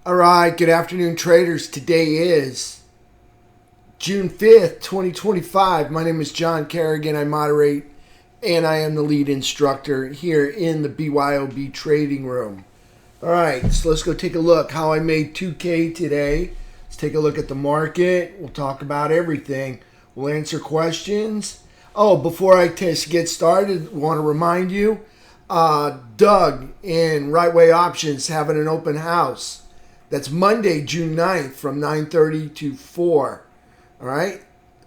All right, good afternoon, traders. Today is June 5th, 2025. My name is John Carignan. I moderate and I am the lead instructor here in the BYOB Trading Room. All right, so let's go take a look how I made 2K today. Let's take a look at the market. We'll talk about everything. We'll answer questions. Oh, before I get started, I want to remind you, Doug in Right Way Options having an open house. That's Monday, June 9th from 9:30 to 4. All right?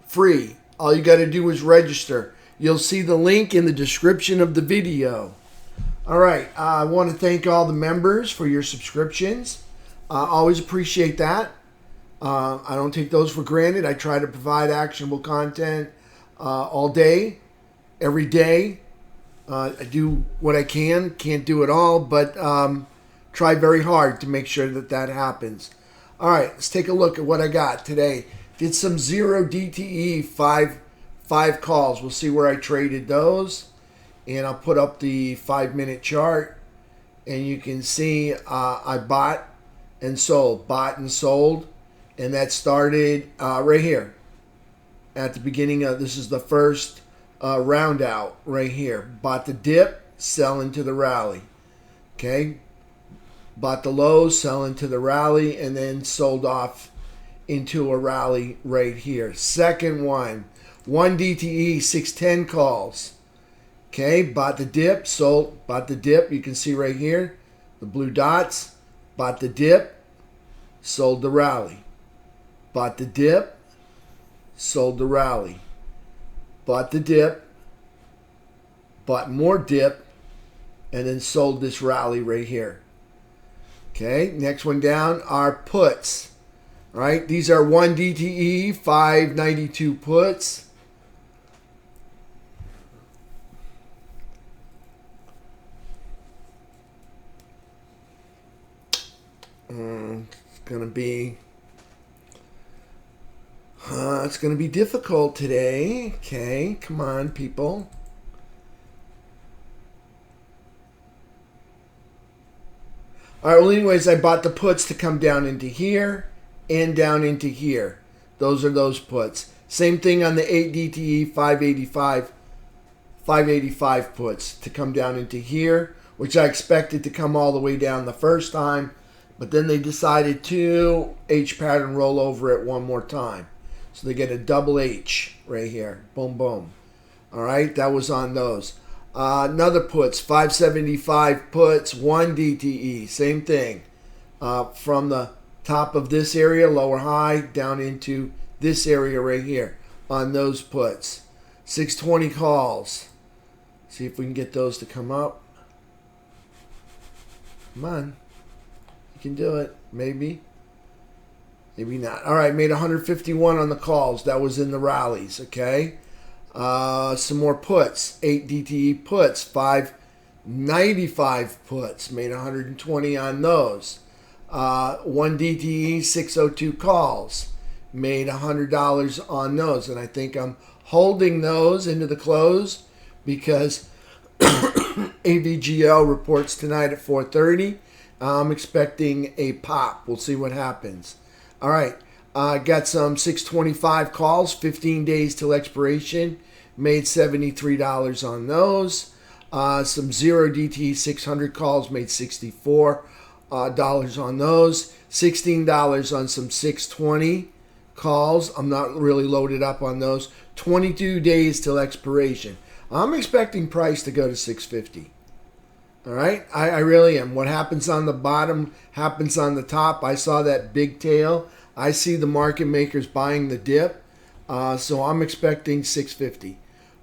Free. All you got to do is register. You'll see the link in the description of the video. All right. I want to thank all the members for your subscriptions. Always appreciate that. I don't take those for granted. I try to provide actionable content all day, every day. I do what I can. Can't do it all, but try very hard to make sure that that happens. All right, let's take a look at what I got today. Did some 0 DTE, five calls. We'll see where I traded those. And I'll put up the 5-minute chart. And you can see I bought and sold. And that started right here. At the beginning of, this is the first round out right here. Bought the dip, sell into the rally. Okay. Bought the low, sell into the rally, and then sold off into a rally right here. Second one, 1 DTE, 610 calls. Okay, bought the dip, sold, bought the dip. You can see right here, the blue dots. Bought the dip, sold the rally. Bought the dip, sold the rally. Bought the dip, bought more dip, and then sold this rally right here. Okay, next one down are puts. All right, these are 1 DTE, 592 puts. It's gonna be difficult today. Okay, come on, people. All right, well, anyways, I bought the puts to come down into here and down into here. Those are those puts. Same thing on the 8 DTE 585 puts to come down into here, which I expected to come all the way down the first time, but then they decided to H pattern roll over it one more time. So they get a double H right here. Boom, boom. All right, that was on those. Another puts, 575 puts, 1 DTE, same thing. From the top of this area, lower high, down into this area right here on those puts. 620 calls. See if we can get those to come up. Come on. You can do it. Maybe. Maybe not. All right, made 151 on the calls. That was in the rallies, okay? Some more puts, 8 DTE puts, 595 puts, made 120 on those. 1 DTE, 602 calls, made $100 on those. And I think I'm holding those into the close because AVGL reports tonight at 4:30. I'm expecting a pop. We'll see what happens. All right. Got some 625 calls, 15 days till expiration. Made $73 on those. Some 0 DTE 600 calls, made $64 on those. $16 on some 620 calls. I'm not really loaded up on those. 22 days till expiration. I'm expecting price to go to 650. All right, I really am. What happens on the bottom happens on the top. I saw that big tail. I see the market makers buying the dip. So I'm expecting 650.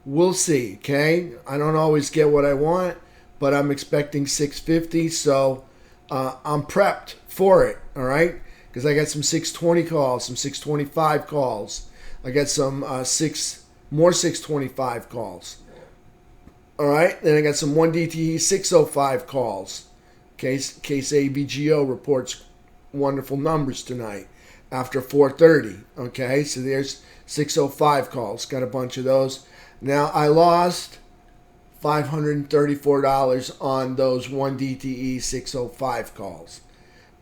We'll see, okay? I don't always get what I want, but I'm expecting 650. So I'm prepped for it, all right? Because I got some 620 calls, some 625 calls. I got some more 625 calls. All right, then I got some 1 DTE 605 calls. Case ABGO reports wonderful numbers tonight after 4:30. Okay, so there's 605 calls. Got a bunch of those. Now I lost $534 on those 1 DTE 605 calls.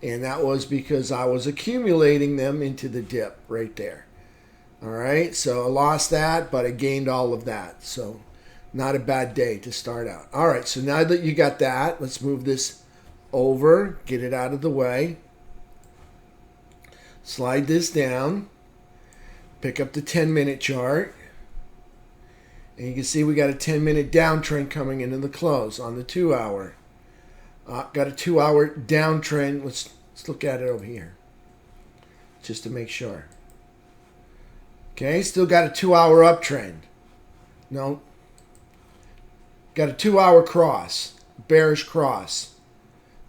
And that was because I was accumulating them into the dip right there. All right, so I lost that, but I gained all of that. So not a bad day to start out. All right, so now that you got that, let's move this over, get it out of the way. Slide this down. Pick up the 10-minute chart. And you can see we got a 10-minute downtrend coming into the close on the 2-hour. Got a 2-hour downtrend. Let's look at it over here just to make sure. Okay, still got a 2-hour uptrend. No. Got a 2-hour cross, bearish cross.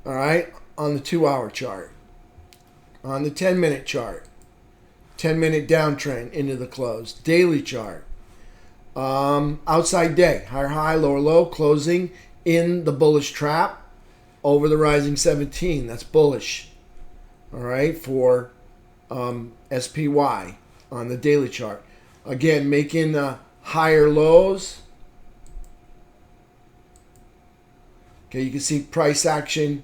All right, on the 2-hour chart. On the 10-minute chart, 10-minute downtrend into the close. Daily chart. Outside day, higher high, lower low, closing in the bullish trap over the rising 17. That's bullish. All right, for SPY on the daily chart. Again, making higher lows. Okay, you can see price action.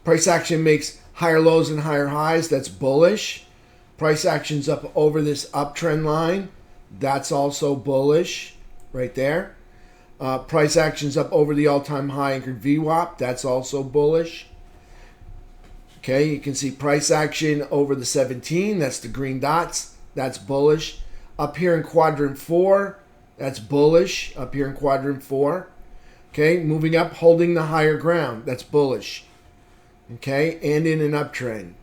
Price action makes higher lows and higher highs. That's bullish. Price action's up over this uptrend line. That's also bullish right there. Price action's up over the all-time high anchored VWAP. That's also bullish. Okay, you can see price action over the 17. That's the green dots. That's bullish. Up here in quadrant 4, that's bullish. Up here in quadrant 4. Okay, moving up, holding the higher ground. That's bullish. Okay, and in an uptrend.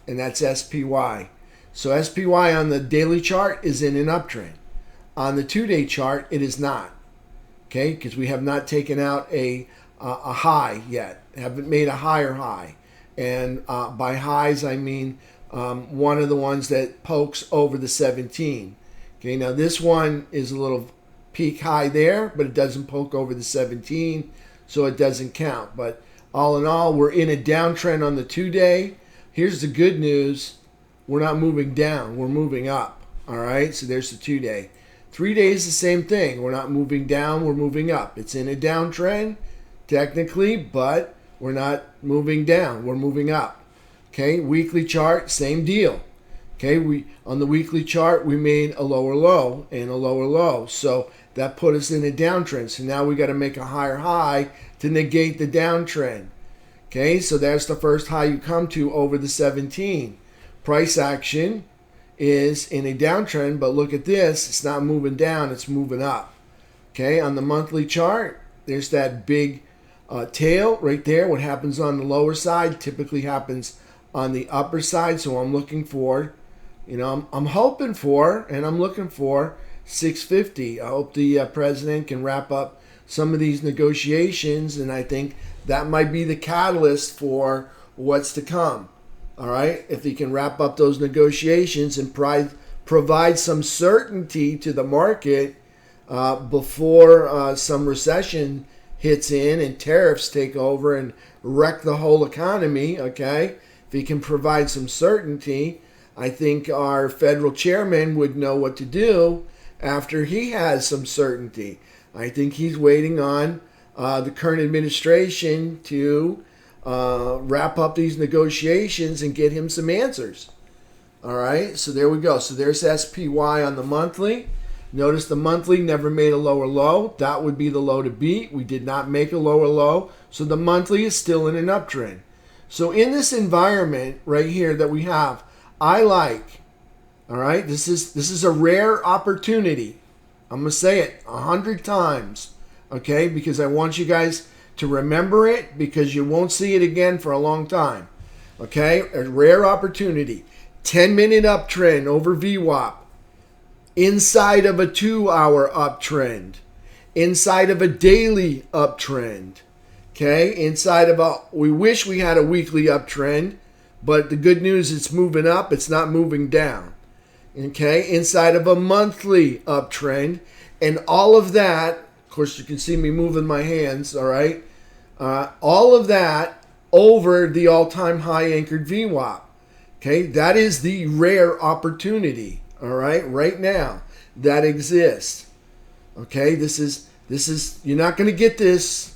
And that's SPY. So SPY on the daily chart is in an uptrend. On the 2-day chart, it is not. Okay, because we have not taken out a high yet. Haven't made a higher high. And by highs, I mean one of the ones that pokes over the 17. Okay, now this one is a little peak high there, but it doesn't poke over the 17, so it doesn't count. But all in all, we're in a downtrend on the 2-day. Here's the good news. We're not moving down. We're moving up. All right, so there's the 2-day. 3 days, the same thing. We're not moving down. We're moving up. It's in a downtrend, technically, but we're not moving down. We're moving up. Okay, weekly chart, same deal. Okay, on the weekly chart, we made a lower low and a lower low. So that put us in a downtrend. So now we got to make a higher high to negate the downtrend. Okay, so that's the first high you come to over the 17. Price action is in a downtrend, but look at this. It's not moving down. It's moving up. Okay, on the monthly chart, there's that big tail right there. What happens on the lower side typically happens on the upper side. So I'm looking for, I'm hoping for, and I'm looking for 650. I hope the president can wrap up some of these negotiations, and I think that might be the catalyst for what's to come. All right, if he can wrap up those negotiations and provide some certainty to the market before some recession hits in and tariffs take over and wreck the whole economy, okay? If he can provide some certainty, I think our federal chairman would know what to do after he has some certainty. I think he's waiting on the current administration to wrap up these negotiations and get him some answers. All right, so there we go. So there's SPY on the monthly. Notice the monthly never made a lower low. That would be the low to beat. We did not make a lower low. So the monthly is still in an uptrend. So in this environment right here that we have, I like, all right, this is a rare opportunity. I'm going to say it 100 times, okay, because I want you guys to remember it, because you won't see it again for a long time. Okay, a rare opportunity. 10-minute uptrend over VWAP. Inside of a 2-hour uptrend. Inside of a daily uptrend. Okay, inside of we wish we had a weekly uptrend, but the good news, it's moving up, it's not moving down. Okay, inside of a monthly uptrend, and all of that, of course you can see me moving my hands, all right, all of that over the all-time high anchored VWAP. Okay, that is the rare opportunity, all right now, that exists. Okay, this is you're not going to get this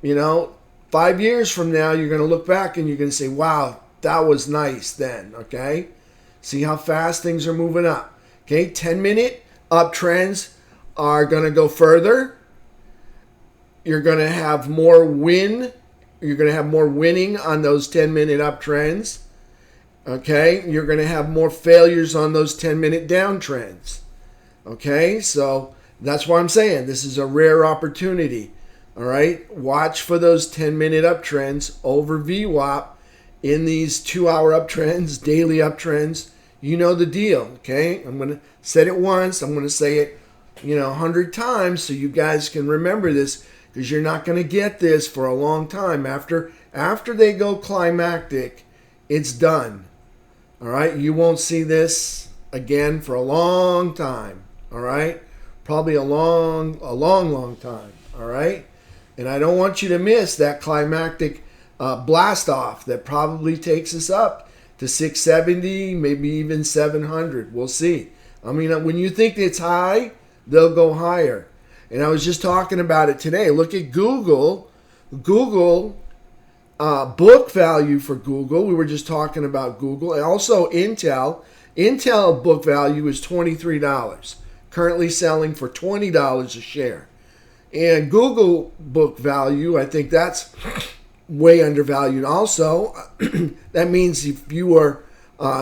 You know, 5 years from now, you're going to look back and you're going to say, wow, that was nice then, okay? See how fast things are moving up. Okay, 10-minute uptrends are going to go further. You're going to have more win. You're going to have more winning on those 10-minute uptrends. Okay, you're going to have more failures on those 10-minute downtrends. Okay, so that's why I'm saying this is a rare opportunity. All right, watch for those 10-minute uptrends over VWAP in these 2-hour uptrends, daily uptrends. You know the deal, okay? I'm going to say it once. I'm going to say it, 100 times so you guys can remember this, because you're not going to get this for a long time. After they go climactic, it's done. All right? You won't see this again for a long time. All right? Probably a long time. All right? And I don't want you to miss that climactic blast off that probably takes us up to 670, maybe even 700. We'll see. I mean, when you think it's high, they'll go higher. And I was just talking about it today. Look at Google. Google book value for Google. We were just talking about Google. And also Intel. Intel book value is $23. Currently selling for $20 a share. And Google book value, I think that's way undervalued also. That means if you were,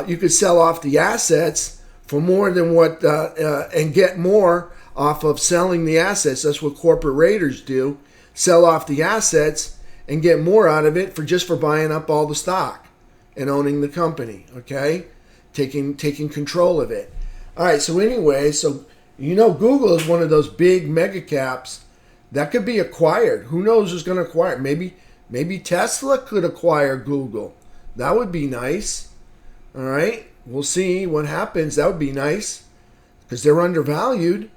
you could sell off the assets for more than what, and get more off of selling the assets. That's what corporate raiders do. Sell off the assets and get more out of it for buying up all the stock and owning the company, okay? Taking control of it. All right, so anyway, Google is one of those big mega caps that could be acquired. Who knows who's going to acquire it? Maybe Tesla could acquire Google. That would be nice. All right. We'll see what happens. That would be nice because they're undervalued.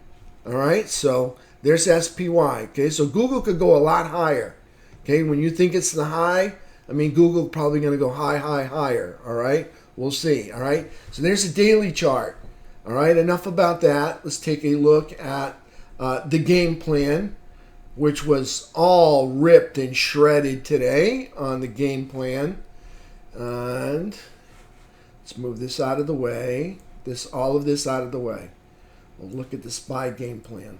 All right. So there's SPY. Okay. So Google could go a lot higher. Okay. When you think it's the high, Google probably going to go higher. All right. We'll see. All right. So there's a daily chart. All right. Enough about that. Let's take a look at the game plan, which was all ripped and shredded today on the game plan. And let's move this out of the way. All of this out of the way. We'll look at the SPY game plan.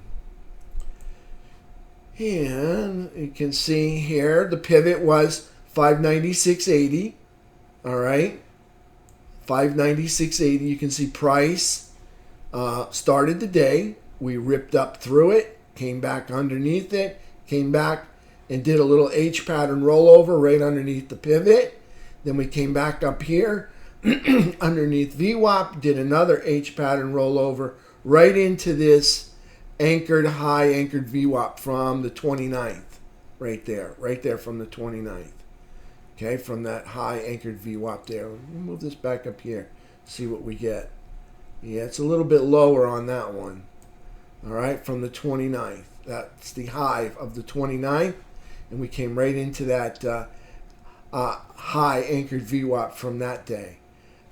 And you can see here the pivot was 596.80. All right. 596.80. You can see price started the day. We ripped up through it. Came back underneath it, came back and did a little H pattern rollover right underneath the pivot. Then we came back up here underneath VWAP, did another H pattern rollover right into this anchored VWAP from the 29th. Right there from the 29th. Okay, from that high anchored VWAP there. Let me move this back up here, see what we get. Yeah, it's a little bit lower on that one. All right, from the 29th. That's the high of the 29th. And we came right into that high anchored VWAP from that day.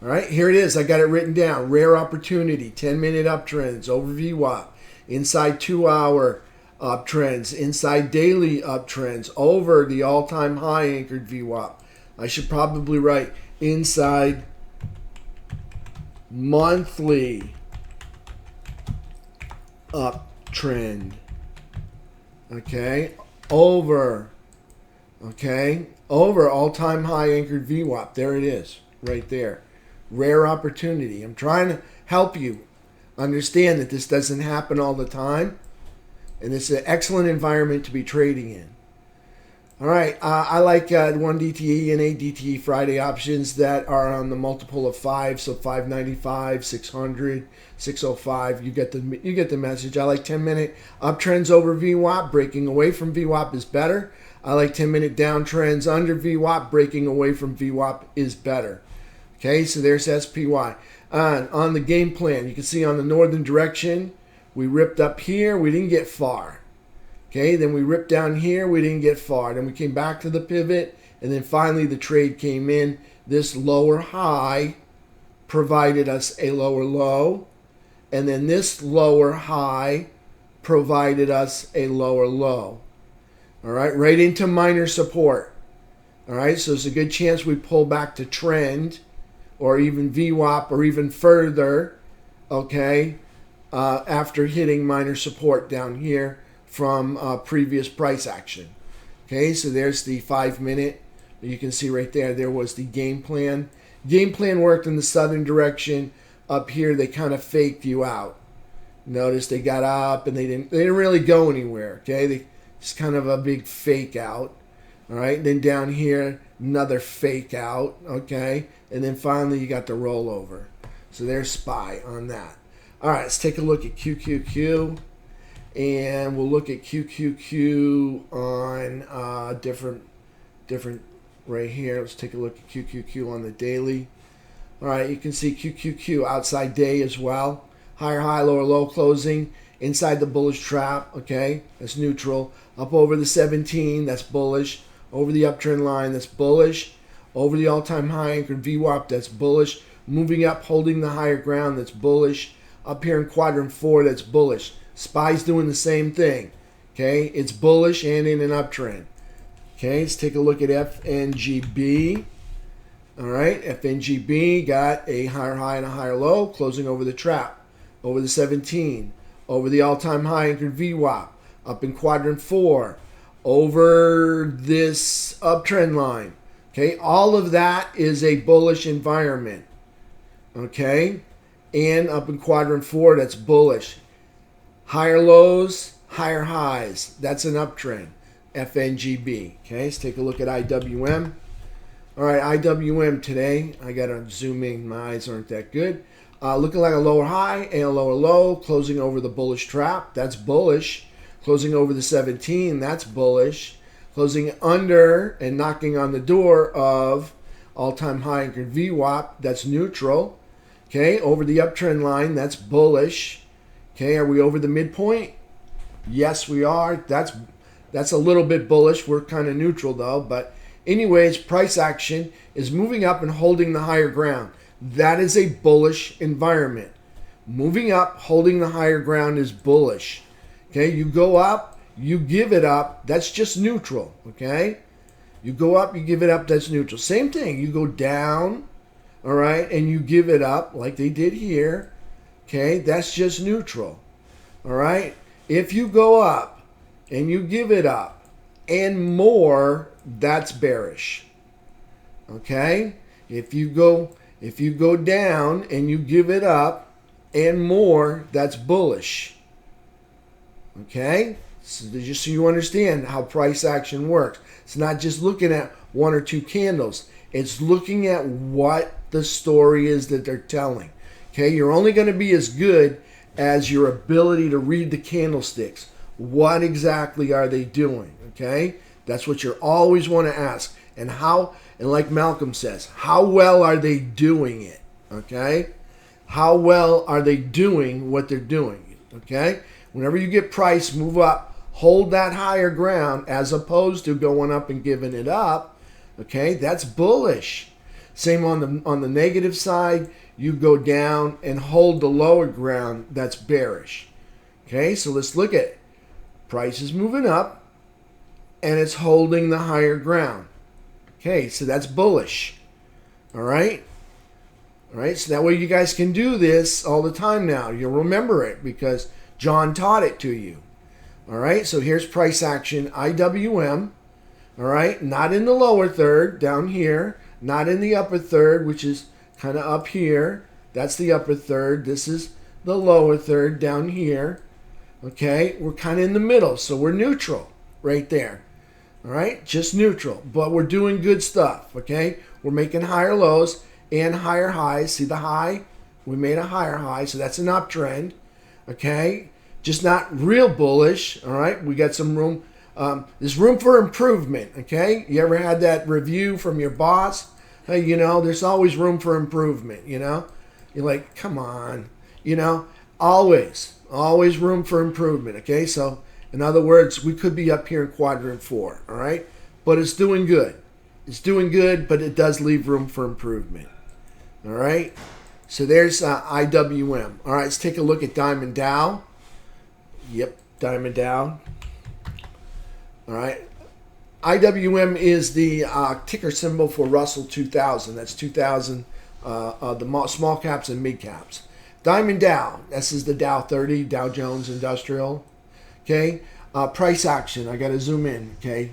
All right, here it is. I got it written down. Rare opportunity, 10-minute uptrends over VWAP. Inside 2-hour uptrends, inside daily uptrends over the all-time high anchored VWAP. I should probably write inside monthly uptrend, over all-time high anchored VWAP. There it is, right there. Rare opportunity. I'm trying to help you understand that this doesn't happen all the time, and it's an excellent environment to be trading in. All right, I like 1 DTE and 8 DTE Friday options that are on the multiple of 5, so 595, 600, 605. You get the message. I like 10-minute uptrends over VWAP. Breaking away from VWAP is better. I like 10-minute downtrends under VWAP. Breaking away from VWAP is better. Okay, so there's SPY. On the game plan, you can see on the northern direction, we ripped up here. We didn't get far. Okay, then we ripped down here, we didn't get far. Then we came back to the pivot, and then finally the trade came in. This lower high provided us a lower low, and then this lower high provided us a lower low. All right, right into minor support. All right, so there's a good chance we pull back to trend or even VWAP or even further, okay, after hitting minor support down here from previous price action. Okay, so there's the 5-minute. You can see right there, there was the game plan. Game plan worked in the southern direction. Up here, they kind of faked you out. Notice they got up and they didn't really go anywhere. Okay, it's kind of a big fake out. All right, then down here, another fake out. Okay, and then finally you got the rollover. So there's SPY on that. All right, let's take a look at QQQ, and we'll look at QQQ on different right here. Let's take a look at QQQ on the daily. All right, you can see QQQ outside day as well. Higher high, lower low closing inside the bullish trap. Okay, that's neutral. Up over the 17, that's bullish. Over the uptrend line, that's bullish. Over the all-time high anchored VWAP, that's bullish. Moving up, holding the higher ground, that's bullish. Up here in quadrant 4, that's bullish. SPY's doing the same thing. Okay, it's bullish and in an uptrend. Okay, let's take a look at FNGB. All right, FNGB got a higher high and a higher low, closing over the trap, over the 17, over the all-time high anchored VWAP, up in quadrant 4, over this uptrend line. Okay, all of that is a bullish environment. Okay, and up in quadrant 4, that's bullish. Higher lows, higher highs. That's an uptrend. FNGB. Okay, let's take a look at IWM. All right, IWM today. I got to zoom in. My eyes aren't that good. Looking like a lower high and a lower low, closing over the bullish trap. That's bullish. Closing over the 17. That's bullish. Closing under and knocking on the door of all-time high anchored VWAP. That's neutral. Okay, over the uptrend line. That's bullish. Okay, are we over the midpoint? Yes, we are. That's a little bit bullish. We're kind of neutral though. But anyways, price action is moving up and holding the higher ground. That is a bullish environment. Moving up, holding the higher ground is bullish. Okay, you go up, you give it up. That's just neutral. Okay, you go up, you give it up. That's neutral. Same thing. You go down, all right, and you give it up like they did here. Okay, that's just neutral. All right. If you go up and you give it up and more, that's bearish. Okay? If you go down and you give it up and more, that's bullish. Okay? So just so you understand how price action works. It's not just looking at one or two candles. It's looking at what the story is that they're telling. Okay? You're only going to be as good as your ability to read the candlesticks. What exactly are they doing? Okay? That's what you always want to ask. And like Malcolm says, how well are they doing it? Okay? How well are they doing what they're doing? Okay? Whenever you get price, move up, hold that higher ground as opposed to going up and giving it up. Okay? That's bullish. Same on the negative side. You go down and hold the lower ground, that's bearish. Okay, so let's look at it. Price is moving up and it's holding the higher ground. Okay, so that's bullish. All right, so that way you guys can do this all the time now. You'll remember it because John taught it to you. All right, so here's price action, IWM. All right, not in the lower third, down here, not in the upper third, which is kind of up here. That's the upper third. This is the lower third down here. Okay, we're kind of in the middle, so we're neutral right there. All right, just neutral, but we're doing good stuff. Okay, we're making higher lows and higher highs. See the high? We made a higher high, so that's an uptrend. Okay, just not real bullish. All right, we got some room. There's room for improvement. Okay, you ever had that review from your boss? Hey, there's always room for improvement, You're like, come on, always room for improvement, okay? So, in other words, we could be up here in quadrant 4, all right? But it's doing good. It's doing good, but it does leave room for improvement, all right? So, there's IWM. All right, let's take a look at Diamond Dow. Yep, Diamond Dow. All right, IWM is the ticker symbol for Russell 2000. That's 2000, the small caps and mid caps. Diamond Dow, this is the Dow 30, Dow Jones Industrial. Okay, price action, I got to zoom in. Okay,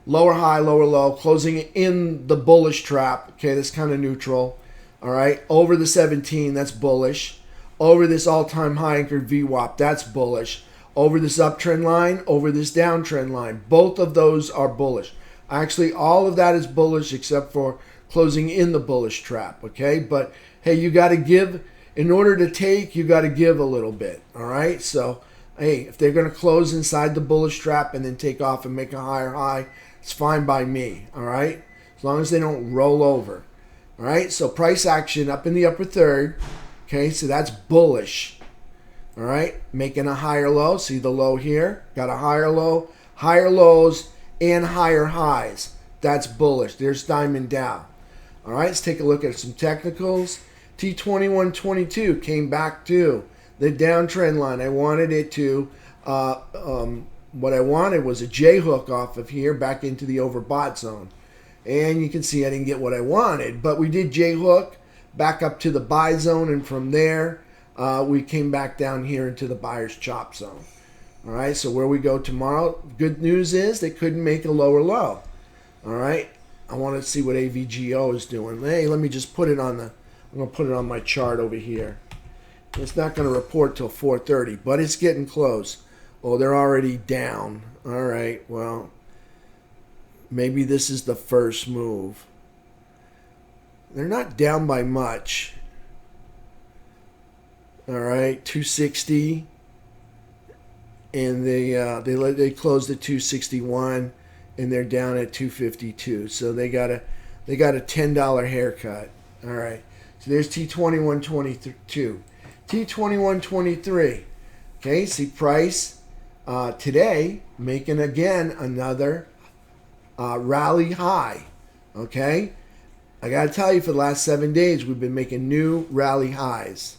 lower high, lower low, closing in the bullish trap. Okay, that's kind of neutral. All right, over the 17, that's bullish. Over this all-time high anchored VWAP, that's bullish. Over this uptrend line, over this downtrend line, both of those are bullish. Actually, all of that is bullish except for closing in the bullish trap. Okay, but hey, you got to give in order to take. You got to give a little bit. All right, so hey, if they're going to close inside the bullish trap and then take off and make a higher high, it's fine by me. All right, as long as they don't roll over. All right, so price action up in the upper third. Okay, so that's bullish. All right, making a higher low. See the low here? Got a higher low, higher lows, and higher highs. That's bullish. There's Diamond Dow. All right, let's take a look at some technicals. T2122 came back to the downtrend line. I wanted it to, what I wanted was a J hook off of here back into the overbought zone. And you can see I didn't get what I wanted, but we did J hook back up to the buy zone, and from there we came back down here into the buyer's chop zone. All right, so where we go tomorrow, good news is they couldn't make a lower low. All right, I want to see what AVGO is doing. Hey, let me just put it on I'm going to put it on my chart over here. It's not going to report till 4:30, but it's getting close. Oh, they're already down. All right, well, maybe this is the first move. They're not down by much. All right, 260, and they closed at 261, and they're down at 252. So they got a $10 haircut. All right, so there's T2122, T2123. Okay, see price today making again another rally high. Okay, I got to tell you, for the last 7 days we've been making new rally highs.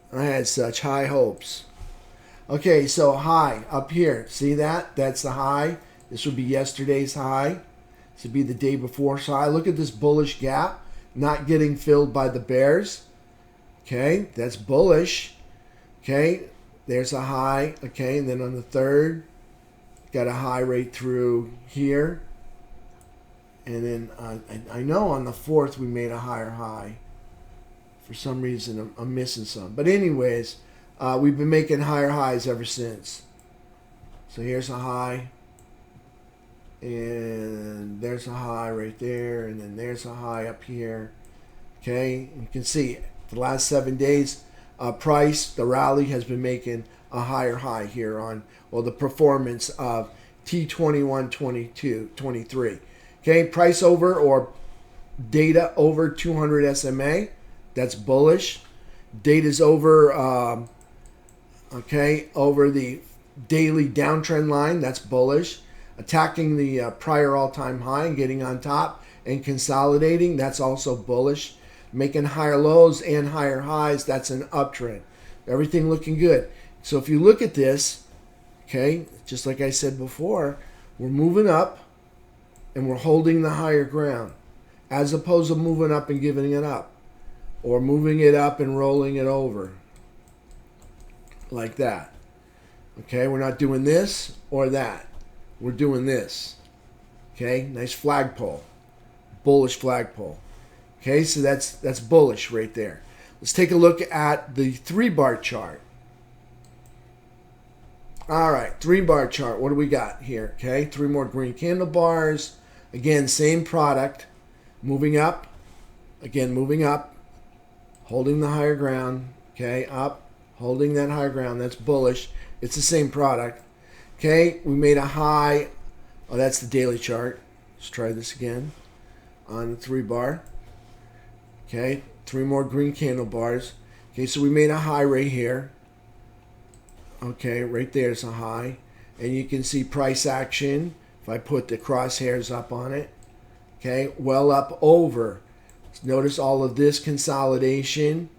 I had such high hopes. Okay, so high up here. See that? That's the high. This would be yesterday's high. This would be the day before's high. Look at this bullish gap not getting filled by the bears. Okay, that's bullish. Okay, there's a high. Okay, and then on the third, got a high right through here. And then I know on the fourth we made a higher high. For some reason, I'm missing some. But anyways, we've been making higher highs ever since. So here's a high. And there's a high right there. And then there's a high up here. Okay, you can see for the last 7 days, price, the rally has been making a higher high here on, well, the performance of T2123. Okay, price over or data over 200 SMA. That's bullish. Data's over, over the daily downtrend line. That's bullish. Attacking the prior all-time high and getting on top and consolidating. That's also bullish. Making higher lows and higher highs. That's an uptrend. Everything looking good. So if you look at this, okay, just like I said before, we're moving up and we're holding the higher ground, as opposed to moving up and giving it up, or moving it up and rolling it over like that. Okay, we're not doing this or that. We're doing this. Okay, nice flagpole, bullish flagpole. Okay, so that's bullish right there. Let's take a look at the 3-bar chart. All right, 3-bar chart. What do we got here? Okay, 3 more green candle bars. Again, same product. Moving up. Again, moving up. Holding the higher ground. Okay, up. Holding that higher ground. That's bullish. It's the same product. Okay, we made a high. Oh, that's the daily chart. Let's try this again on the 3-bar. Okay, 3 more green candle bars. Okay, so we made a high right here. Okay, right there's a high. And you can see price action. If I put the crosshairs up on it. Okay, well up over. Notice all of this consolidation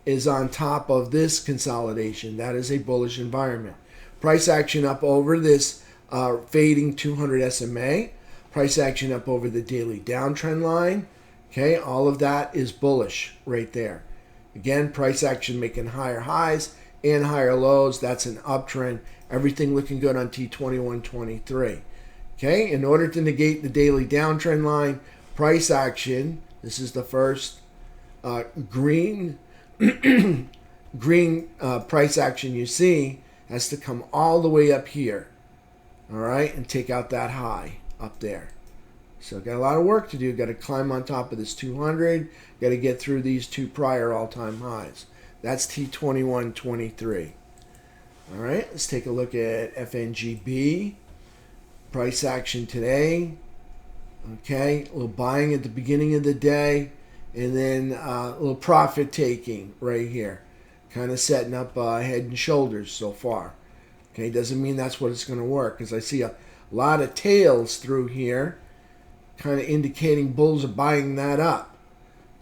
is on top of this consolidation. That is a bullish environment. Price action up over this fading 200 SMA, price action up over the daily downtrend line. Okay, all of that is bullish right there. Again, price action making higher highs and higher lows. That's an uptrend. Everything looking good on T2123. Okay, in order to negate the daily downtrend line, price action, this is the first green price action you see, has to come all the way up here. All right, and take out that high up there. So got a lot of work to do. Got to climb on top of this 200. Got to get through these two prior all-time highs. That's T2123. All right, let's take a look at FNGB. Price action today. Okay, a little buying at the beginning of the day, and then a little profit taking right here. Kind of setting up head and shoulders so far. Okay, doesn't mean that's what it's going to work, because I see a lot of tails through here, kind of indicating bulls are buying that up.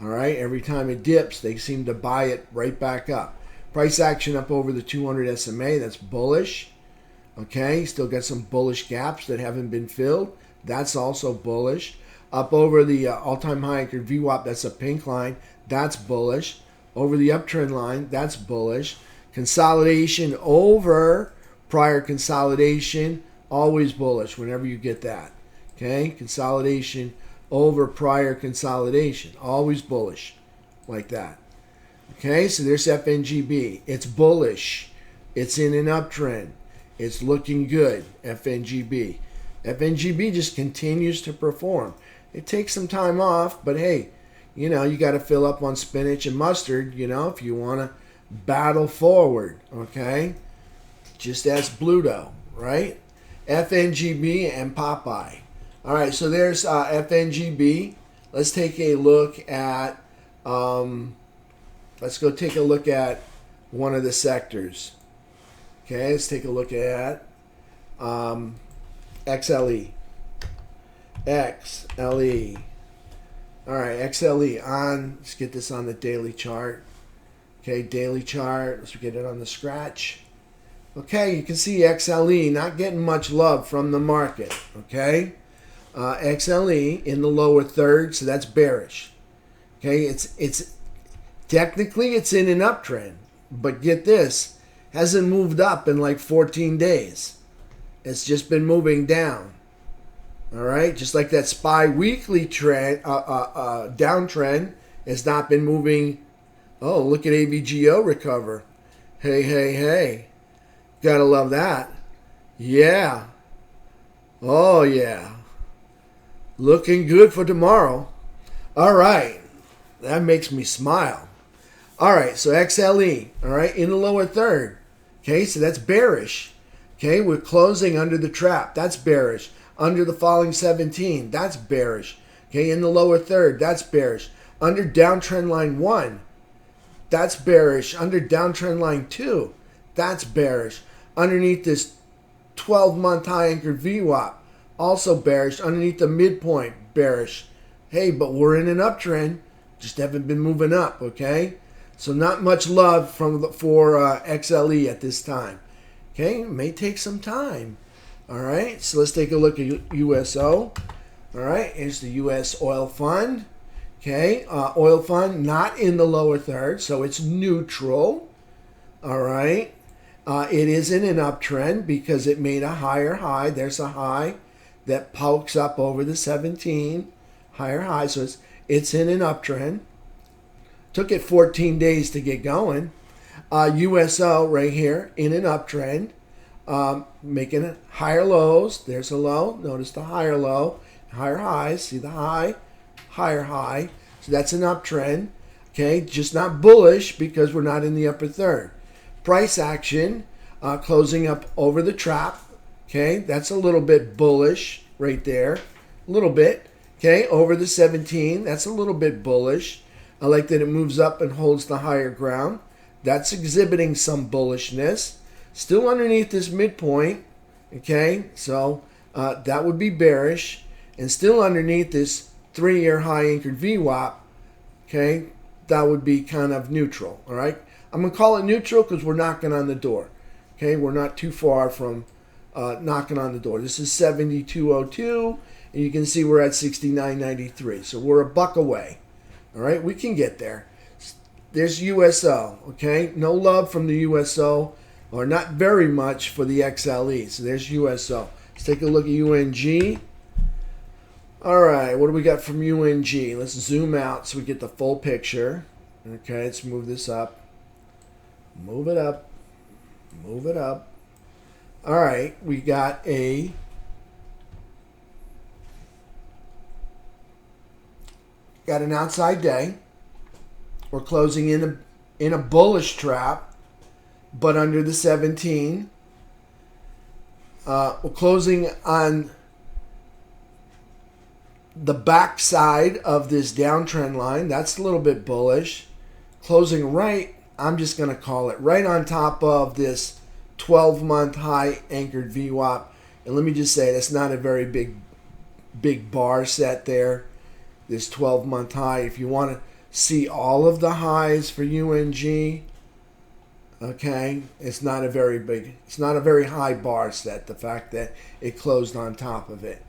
All right, every time it dips, they seem to buy it right back up. Price action up over the 200 SMA, that's bullish. Okay, still got some bullish gaps that haven't been filled. That's also bullish. Up over the all-time high anchored VWAP, that's a pink line. That's bullish. Over the uptrend line, that's bullish. Consolidation over prior consolidation, always bullish whenever you get that. Okay, consolidation over prior consolidation, always bullish like that. Okay, so there's FNGB. It's bullish. It's in an uptrend. It's looking good, FNGB. FNGB just continues to perform. It takes some time off, but hey, you know, you got to fill up on spinach and mustard, you know, if you want to battle forward, okay? Just ask Bluto, right? FNGB and Popeye. All right, so there's FNGB. Let's take a look at, let's go take a look at one of the sectors. Okay, let's take a look at XLE. XLE. All right, XLE on. Let's get this on the daily chart. Okay, daily chart. Let's get it on the scratch. Okay, you can see XLE not getting much love from the market. Okay, XLE in the lower third, so that's bearish. Okay, it's technically it's in an uptrend, but get this. Hasn't moved up in like 14 days. It's just been moving down. All right, just like that SPY weekly trend, downtrend has not been moving. Oh, look at AVGO recover. Hey, hey, hey. Gotta love that. Yeah. Oh, yeah. Looking good for tomorrow. All right. That makes me smile. All right, so XLE, all right, in the lower third. Okay, so that's bearish. Okay, we're closing under the trap. That's bearish. Under the falling 17, that's bearish. Okay, in the lower third, that's bearish. Under downtrend line 1, that's bearish. Under downtrend line 2, that's bearish. Underneath this 12-month high anchored VWAP, also bearish. Underneath the midpoint, bearish. Hey, but we're in an uptrend. Just haven't been moving up, okay? So not much love for XLE at this time. Okay, it may take some time. All right, so let's take a look at USO. All right, here's the U.S. oil fund. Okay, oil fund not in the lower third, so it's neutral. All right, it is in an uptrend because it made a higher high. There's a high that pokes up over the 17, higher high, so it's in an uptrend. Took it 14 days to get going. USO right here in an uptrend, making higher lows. There's a low. Notice the higher low, higher highs. See the high, higher high. So that's an uptrend. Okay, just not bullish because we're not in the upper third. Price action closing up over the trap. Okay, that's a little bit bullish right there. A little bit. Okay, over the 17. That's a little bit bullish. I like that it moves up and holds the higher ground. That's exhibiting some bullishness. Still underneath this midpoint. Okay, so that would be bearish. And still underneath this 3-year high anchored VWAP. Okay, that would be kind of neutral. All right, I'm going to call it neutral because we're knocking on the door. Okay, we're not too far from knocking on the door. This is 72.02, and you can see we're at 69.93. So we're a buck away. All right, we can get there. There's USO, okay? No love from the USO, or not very much for the XLE. So there's USO. Let's take a look at UNG. All right, what do we got from UNG? Let's zoom out so we get the full picture. Okay, let's move this up. Move it up. Move it up. All right, we got an outside day. We're closing in a bullish trap, but under the 17. We're closing on the back side of this downtrend line. That's a little bit bullish. Closing right, I'm just going to call it right on top of this 12-month high anchored VWAP. And let me just say, that's not a very big bar set there, this 12-month high. If you want to see all of the highs for UNG, okay, it's not a very high bar set, the fact that it closed on top of it.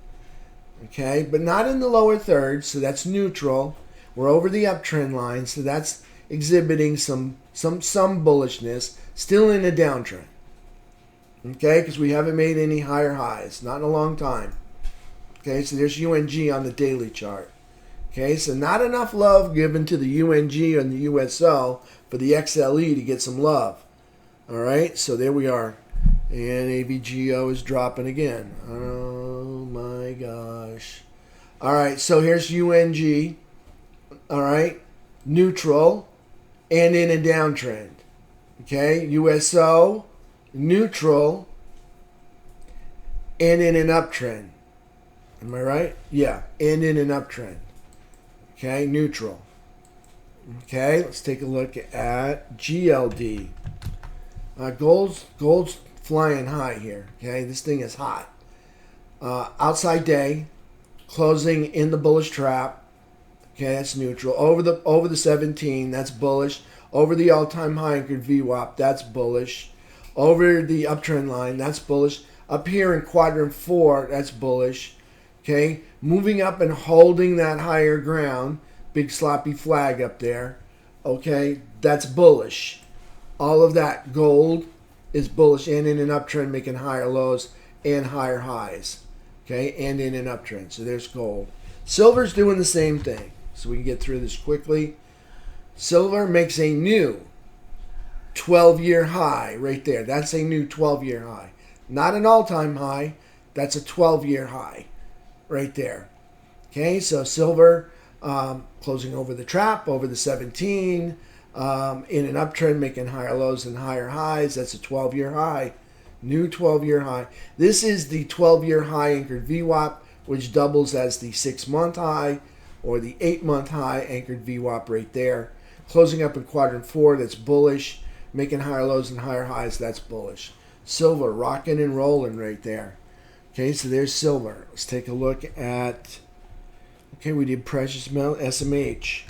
Okay, but not in the lower third, so that's neutral. We're over the uptrend line, so that's exhibiting some bullishness, still in a downtrend. Okay, because we haven't made any higher highs, not in a long time. Okay, so there's UNG on the daily chart. Okay, so not enough love given to the UNG and the USO for the XLE to get some love. All right, so there we are. And AVGO is dropping again. Oh my gosh. All right, so here's UNG. All right, neutral and in a downtrend. Okay, USO, neutral and in an uptrend. Am I right? Yeah, and in an uptrend. Okay, neutral. Okay, let's take a look at GLD. Gold's flying high here. Okay, this thing is hot. Outside day, closing in the bullish trap. Okay, that's neutral. Over the 17, that's bullish. Over the all-time high anchored VWAP, that's bullish. Over the uptrend line, that's bullish. Up here in quadrant 4, that's bullish. Okay, moving up and holding that higher ground, big sloppy flag up there. Okay, that's bullish. All of that gold is bullish and in an uptrend, making higher lows and higher highs. Okay, and in an uptrend. So there's gold. Silver's doing the same thing. So we can get through this quickly. Silver makes a new 12-year high right there. That's a new 12-year high. Not an all-time high. That's a 12-year high right there. Okay, so silver closing over the trap, over the 17, in an uptrend, making higher lows and higher highs. That's a 12-year high, new 12-year high. This is the 12-year high anchored VWAP, which doubles as the 6-month high or the 8-month high anchored VWAP right there. Closing up in quadrant 4, that's bullish, making higher lows and higher highs. That's bullish. Silver rocking and rolling right there. Okay, so there's silver. Let's take a look at, okay, we did precious metal, SMH.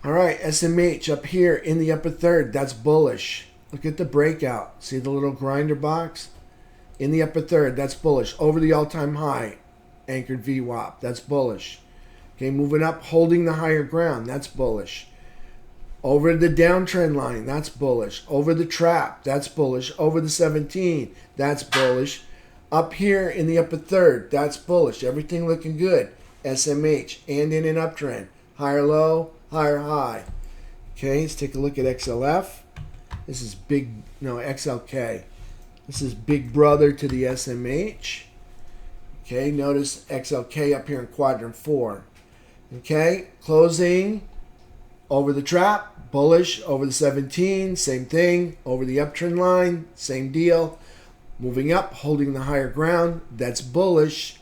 All right, SMH up here in the upper third, that's bullish. Look at the breakout. See the little grinder box? In the upper third, that's bullish. Over the all-time high, anchored VWAP, that's bullish. Okay, moving up, holding the higher ground, that's bullish. Over the downtrend line, that's bullish. Over the trap, that's bullish. Over the 17, that's bullish. Up here in the upper third, that's bullish. Everything looking good. SMH and in an uptrend. Higher low, higher high. Okay, let's take a look at XLF. This is XLK. This is big brother to the SMH. Okay, notice XLK up here in quadrant 4. Okay, closing over the trap, bullish. Over the 17, same thing. Over the uptrend line, same deal. Moving up, holding the higher ground, that's bullish.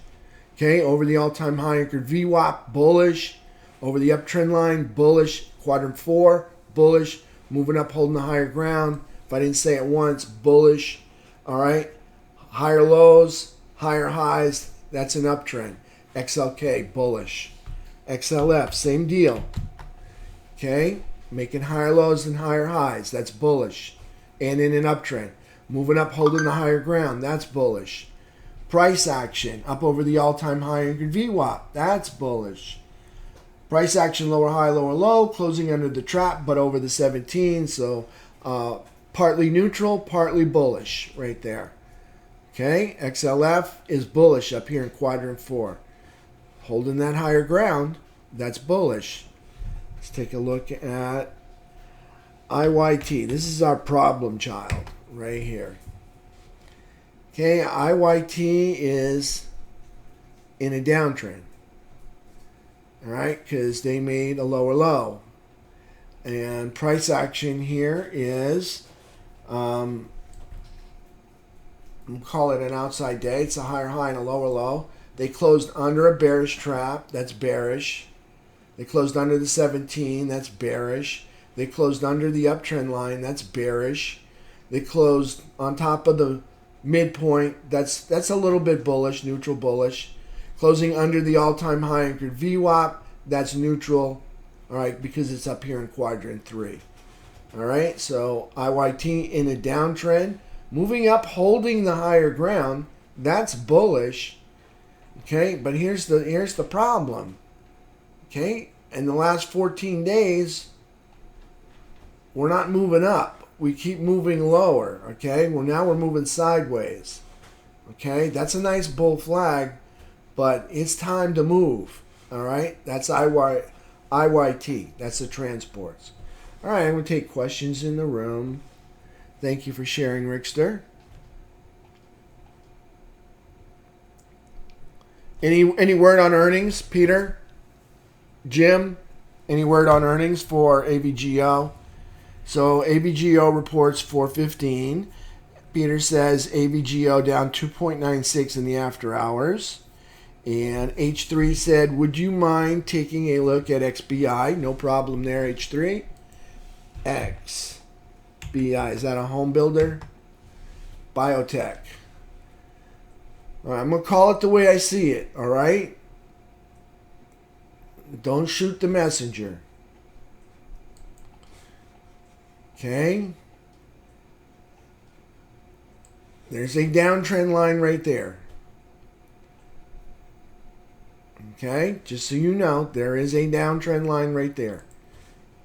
Okay, over the all-time high anchored VWAP, bullish. Over the uptrend line, bullish. Quadrant 4, bullish. Moving up, holding the higher ground. If I didn't say it once, bullish. All right, higher lows, higher highs, that's an uptrend. XLK, bullish. XLF, same deal. Okay, making higher lows and higher highs, that's bullish. And in an uptrend. moving up, holding the higher ground. That's bullish. Price action up over the all-time high anchored VWAP. That's bullish. Price action lower high, lower low, closing under the trap, but over the 17. So partly neutral, partly bullish right there. Okay, XLF is bullish up here in quadrant 4. Holding that higher ground, that's bullish. Let's take a look at IYT. This is our problem child right here. Okay, IYT is in a downtrend. All right, because they made a lower low. And price action here is, we'll call it an outside day. It's a higher high and a lower low. They closed under a bearish trap. That's bearish. They closed under the 17. That's bearish. They closed under the uptrend line. That's bearish. They closed on top of the midpoint. That's a little bit bullish, neutral bullish. Closing under the all-time high anchored VWAP. That's neutral. All right, because it's up here in quadrant 3. All right, so IYT in a downtrend. Moving up, holding the higher ground. That's bullish. Okay, but here's the problem. Okay, in the last 14 days, we're not moving up. We keep moving lower. Okay, now we're moving sideways. Okay, that's a nice bull flag, but it's time to move. All right, that's IYT. That's the transports. All right, I'm going to take questions in the room. Thank you for sharing, Rickster. Any word on earnings, Peter? Jim? Any word on earnings for AVGO? So AVGO reports 415. Peter says AVGO down 2.96 in the after hours. And H3 said, would you mind taking a look at XBI? No problem there, H3. XBI, is that a home builder? Biotech. All right, I'm going to call it the way I see it, all right? Don't shoot the messenger. Okay? There's a downtrend line right there. Okay? Just so you know, there is a downtrend line right there.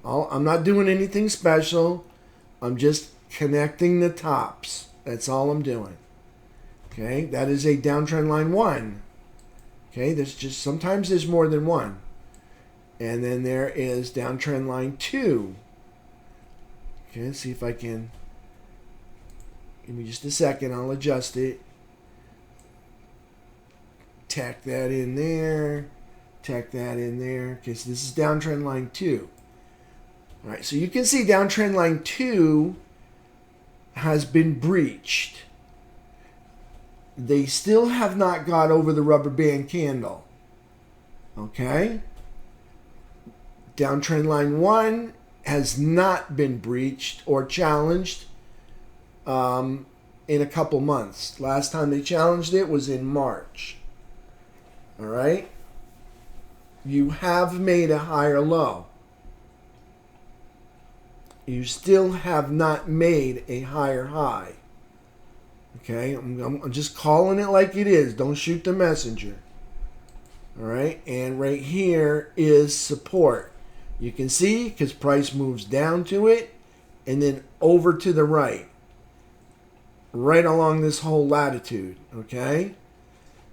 I'm not doing anything special. I'm just connecting the tops. That's all I'm doing. Okay? That is a downtrend line 1. Okay? There's just sometimes there's more than one. And then there is downtrend line 2. Okay, let's see if I can. Give me just a second. I'll adjust it. Tack that in there. Tack that in there. Okay, so this is downtrend line 2. All right, so you can see downtrend line 2 has been breached. They still have not got over the rubber band candle. Okay? Downtrend line 1 has not been breached or challenged in a couple months. Last time they challenged it was in March. All right? You have made a higher low. You still have not made a higher high. Okay? I'm just calling it like it is. Don't shoot the messenger. All right? And right here is support. You can see because price moves down to it and then over to the right. Right along this whole latitude. Okay?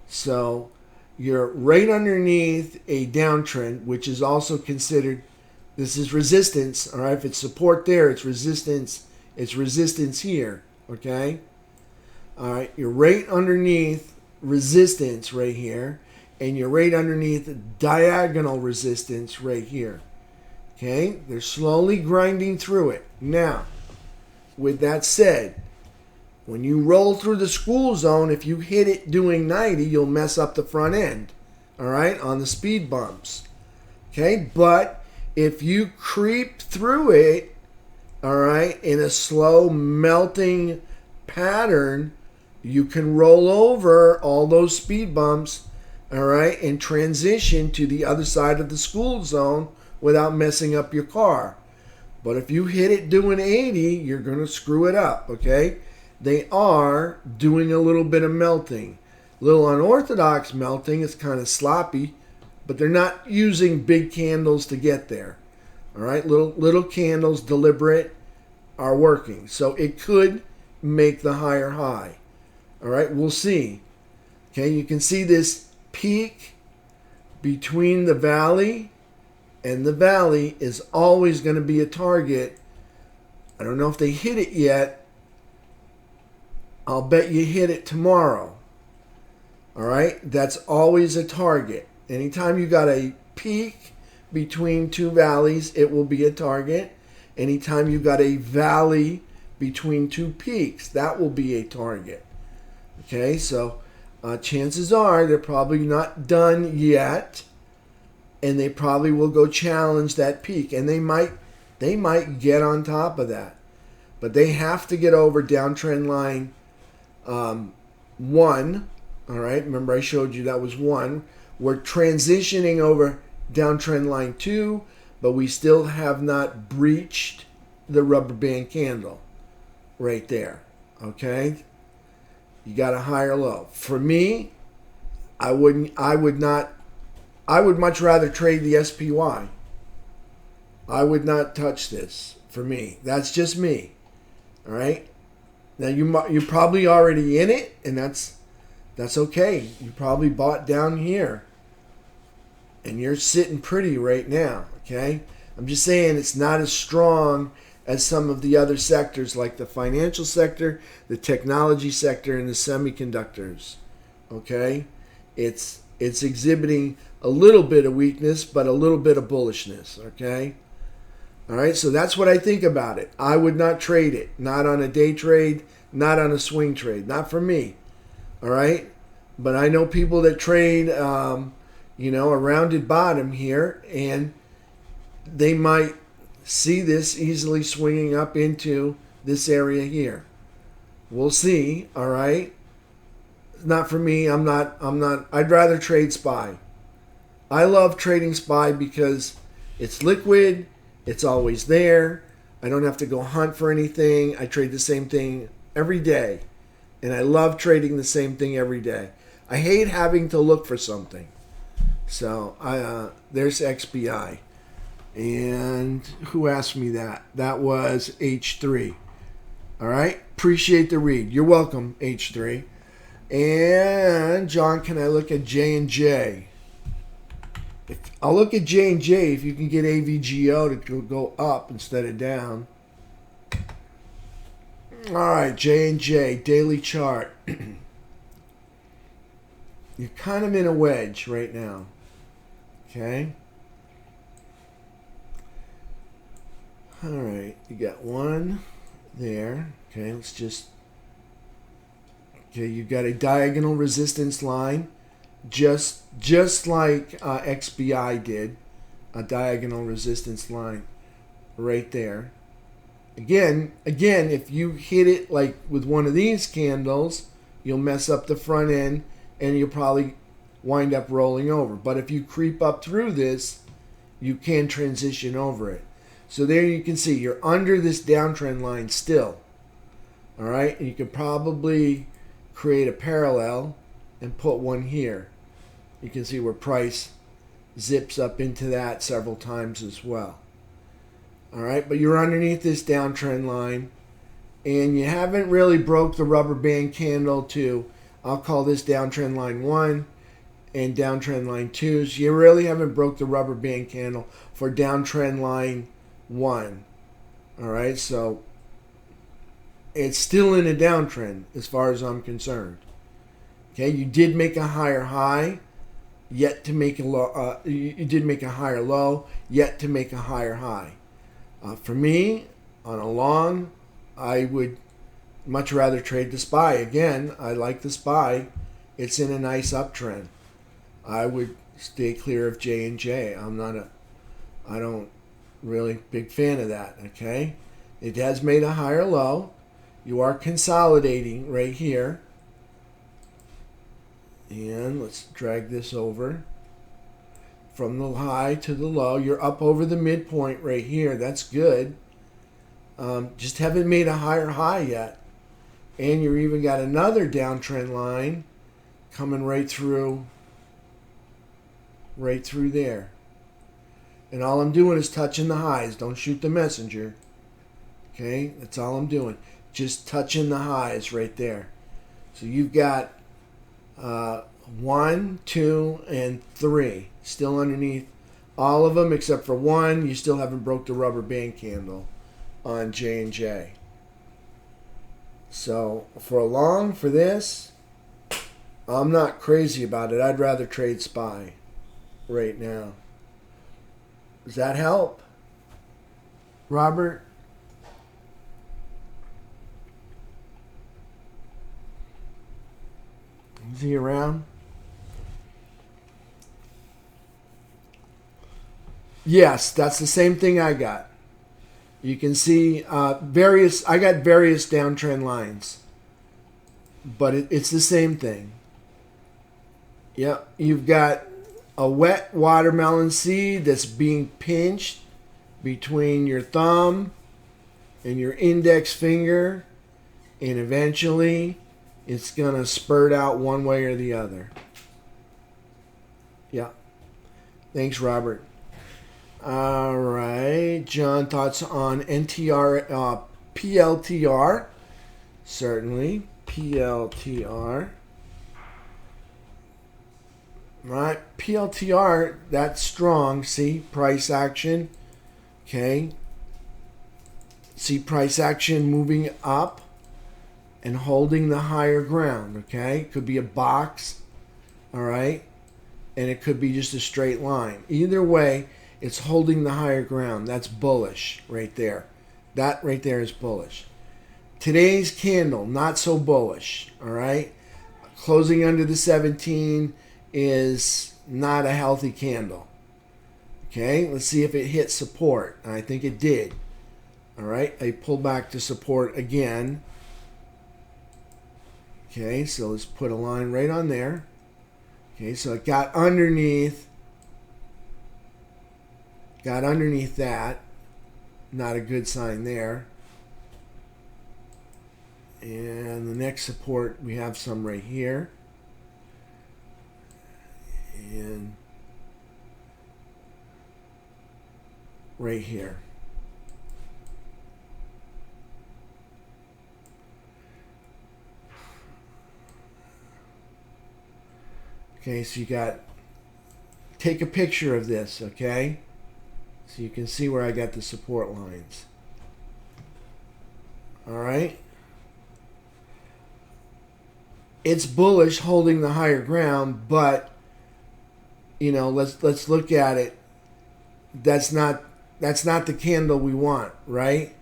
So you're right underneath a downtrend, which is also considered, this is resistance. All right? If it's support there, it's resistance. It's resistance here. Okay? All right? You're right underneath resistance right here. And you're right underneath diagonal resistance right here. Okay, they're slowly grinding through it. Now, with that said, when you roll through the school zone, if you hit it doing 90, you'll mess up the front end, all right, on the speed bumps. Okay, but if you creep through it, all right, in a slow melting pattern, you can roll over all those speed bumps, all right, and transition to the other side of the school zone without messing up your car. But if you hit it doing 80, you're going to screw it up, okay? they are doing a little bit of melting. A little unorthodox melting. It's kind of sloppy, but they're not using big candles to get there. All right, little candles, deliberate, are working. So it could make the higher high. All right, we'll see. Okay, you can see this peak between the valley, and the valley is always going to be a target. I don't know if they hit it yet. I'll bet you hit it tomorrow. All right, that's always a target. Anytime you got a peak between two valleys, it will be a target. Anytime you got a valley between two peaks, that will be a target. Okay, so chances are they're probably not done yet, and they probably will go challenge that peak, and they might get on top of that, but they have to get over downtrend line 1. All right, remember I showed you that was 1. We're transitioning over downtrend line 2, but we still have not breached the rubber band candle right there. Okay, you got a higher low. For me, I would much rather trade the SPY. I would not touch this. For me, that's just me. All right. Now you're probably already in it, and that's okay. You probably bought down here, and you're sitting pretty right now. Okay. I'm just saying it's not as strong as some of the other sectors, like the financial sector, the technology sector, and the semiconductors. Okay. It's exhibiting a little bit of weakness, but a little bit of bullishness. Okay. All right, so that's what I think about it. I would not trade it. Not on a day trade, not on a swing trade. Not for me. All right? But I know people that trade, a rounded bottom here, and they might see this easily swinging up into this area here. We'll see, all right? Not for me. I'm not. I'd rather trade SPY. I love trading SPY because it's liquid. It's always there. I don't have to go hunt for anything. I trade the same thing every day. And I love trading the same thing every day. I hate having to look for something. So there's XBI. And who asked me that? That was H3. All right. Appreciate the read. You're welcome, H3. And John, can I look at J&J? I'll look at J&J if you can get AVGO to go up instead of down. All right, J&J, daily chart. You're kind of in a wedge right now. Okay. All right, you got one there. Okay, let's just... Okay, you got a diagonal resistance line. Just like XBI did, a diagonal resistance line right there. Again, if you hit it like with one of these candles, you'll mess up the front end and you'll probably wind up rolling over. But if you creep up through this, you can transition over it. So there you can see you're under this downtrend line still. All right, and you can probably create a parallel and put one here. You can see where price zips up into that several times as well. All right, but you're underneath this downtrend line, and you haven't really broke the rubber band candle to, I'll call this downtrend line 1 and downtrend line 2. So you really haven't broke the rubber band candle for downtrend line 1. All right, so it's still in a downtrend as far as I'm concerned. Okay, you did make a higher high, yet to make a low. You did make a higher low, yet to make a higher high. For me, on a long, I would much rather trade the SPY. Again, I like the SPY. It's in a nice uptrend. I would stay clear of J&J. I don't really big fan of that. Okay, it has made a higher low. You are consolidating right here. And let's drag this over. From the high to the low, you're up over the midpoint right here. That's good. Just haven't made a higher high yet. And you even got another downtrend line coming right through there. And all I'm doing is touching the highs. Don't shoot the messenger. Okay, that's all I'm doing. Just touching the highs right there. So you've got 1, 2, and 3 still underneath all of them except for 1. You still haven't broke the rubber band candle on J&J. So for this, I'm not crazy about it. I'd rather trade SPY right now. Does that help, Robert? Is he around? Yes, that's the same thing I got. You can see I got various downtrend lines, but it's the same thing. Yep, you've got a wet watermelon seed that's being pinched between your thumb and your index finger, and eventually it's going to spurt out one way or the other. Yeah. Thanks, Robert. All right. John, thoughts on NTR, PLTR? Certainly. PLTR. Right. PLTR, that's strong. See? Price action. Okay. See price action moving up and holding the higher ground. Okay. Could be a box. All right. And it could be just a straight line. Either way, it's holding the higher ground. That's bullish right there. That right there is bullish. Today's candle, not so bullish. All right. Closing under the 17 is not a healthy candle. Okay. Let's see if it hit support. I think it did. All right. I pull back to support again. Okay. So let's put a line right on there. Okay. So it got underneath. Got underneath that. Not a good sign there. And the next support, we have some right here. And right here. Okay, so you got, take a picture of this, okay? So you can see where I got the support lines. All right. It's bullish holding the higher ground, but you know, let's look at it. That's not the candle we want, right?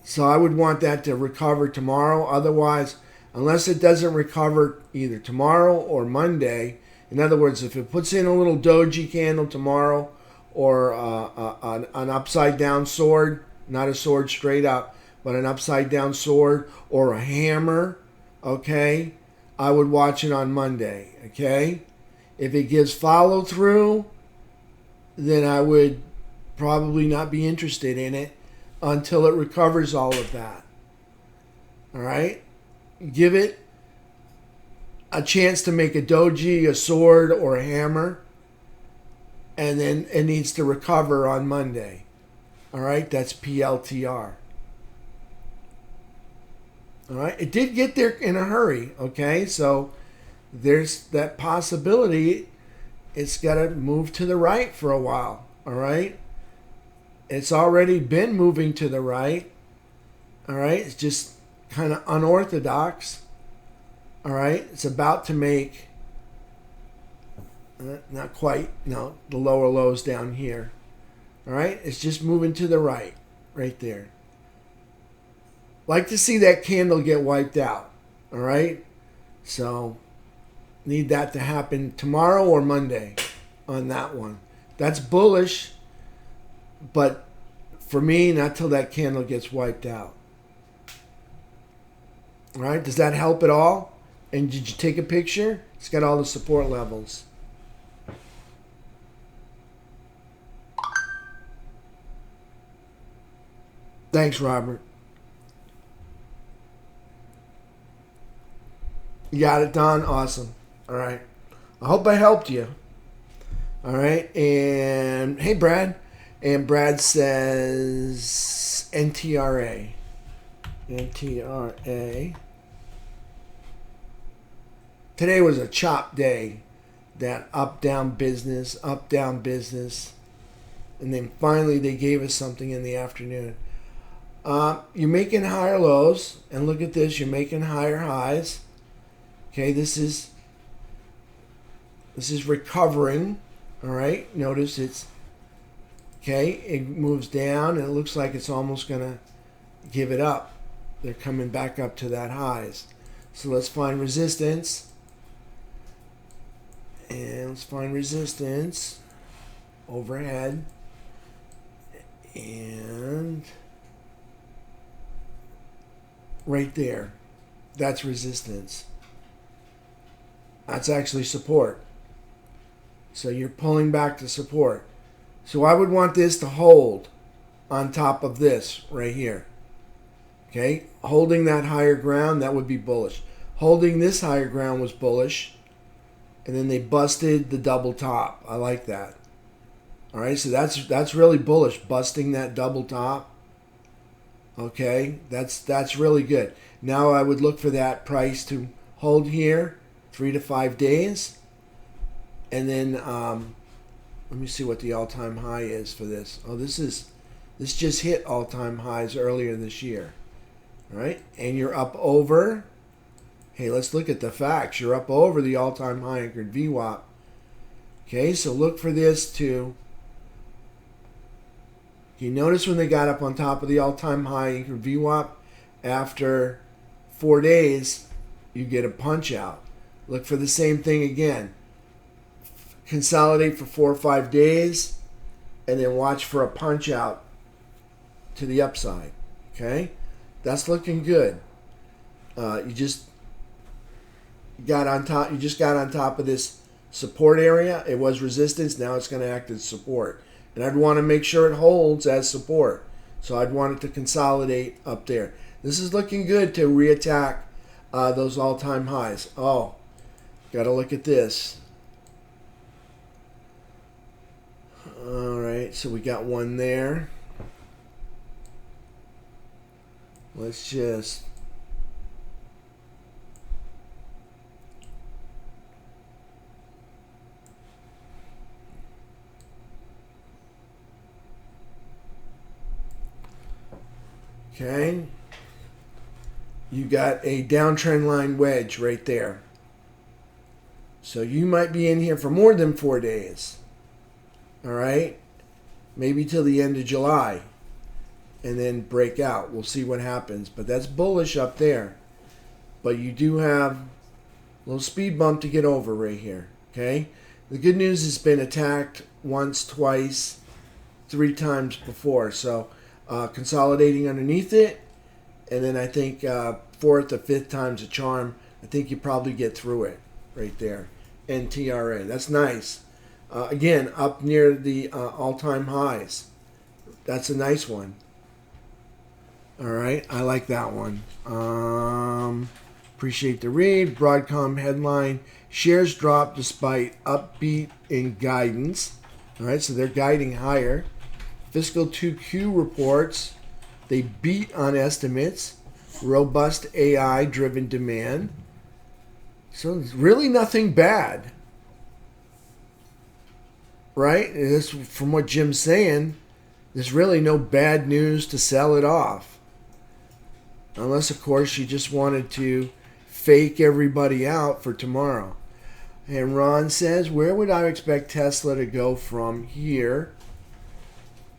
So I would want that to recover tomorrow. Otherwise, unless it doesn't recover either tomorrow or Monday, in other words, if it puts in a little doji candle tomorrow or an upside down sword, not a sword straight up, but an upside down sword or a hammer, okay, I would watch it on Monday, okay? If it gives follow through, then I would probably not be interested in it until it recovers all of that. All right? Give it a chance to make a doji, a sword, or a hammer, and then it needs to recover on Monday. All right? That's PLTR. All right? It did get there in a hurry, okay? So there's that possibility it's got to move to the right for a while, all right? It's already been moving to the right, all right? It's just kind of unorthodox, all right? It's about to make, not quite, no, the lower lows down here, all right? It's just moving to the right there. Like to see that candle get wiped out, all right? So need that to happen tomorrow or Monday on that one. That's bullish, but for me, not till that candle gets wiped out. All right, does that help at all? And did you take a picture? It's got all the support levels. Thanks, Robert. You got it, Don? Awesome. All right. I hope I helped you. All right. And hey, Brad. And Brad says NTRA. NTRA. Today was a chop day. That up, down business, up, down business. And then finally they gave us something in the afternoon. You're making higher lows. And look at this. You're making higher highs. Okay, this is recovering. All right. Notice it's okay. It moves down and it looks like it's almost gonna give it up. They're coming back up to that highs. So let's find resistance. And let's find resistance overhead. And right there. That's resistance. That's actually support. So you're pulling back to support. So I would want this to hold on top of this right here. Okay? Holding that higher ground, that would be bullish. Holding this higher ground was bullish. And then they busted the double top. I like that. All right, so that's really bullish, busting that double top. Okay, that's really good. Now I would look for that price to hold here 3 to 5 days. And then let me see what the all-time high is for this. Oh, this just hit all-time highs earlier this year. All right, and you're up over. Hey, let's look at the facts. You're up over the all-time high anchored VWAP. Okay, so look for this to. You notice when they got up on top of the all-time high anchored VWAP, after 4 days, you get a punch out. Look for the same thing again. Consolidate for 4 or 5 days, and then watch for a punch out to the upside. Okay, that's looking good. You just got on top. You just got on top of this support area. It was resistance. Now it's going to act as support, and I'd want to make sure it holds as support. So I'd want it to consolidate up there. This is looking good to reattack those all-time highs. Oh, got to look at this. All right, so we got one there. Let's just. Okay. You got a downtrend line wedge right there. So you might be in here for more than 4 days. All right. Maybe till the end of July. And then break out. We'll see what happens. But that's bullish up there. But you do have a little speed bump to get over right here. Okay. The good news has been attacked once, twice, 3 times before. So consolidating underneath it, and then I think 4th or 5th time's a charm. I think you probably get through it right there. NTRA, that's nice. Again, up near the all-time highs. That's a nice one. All right, I like that one. Appreciate the read. Broadcom headline: shares drop despite upbeat in guidance. All right, so they're guiding higher. Fiscal 2Q reports, they beat on estimates. Robust AI-driven demand. So it's really nothing bad. Right? This, from what Jim's saying, there's really no bad news to sell it off. Unless, of course, you just wanted to fake everybody out for tomorrow. And Ron says, where would I expect Tesla to go from here?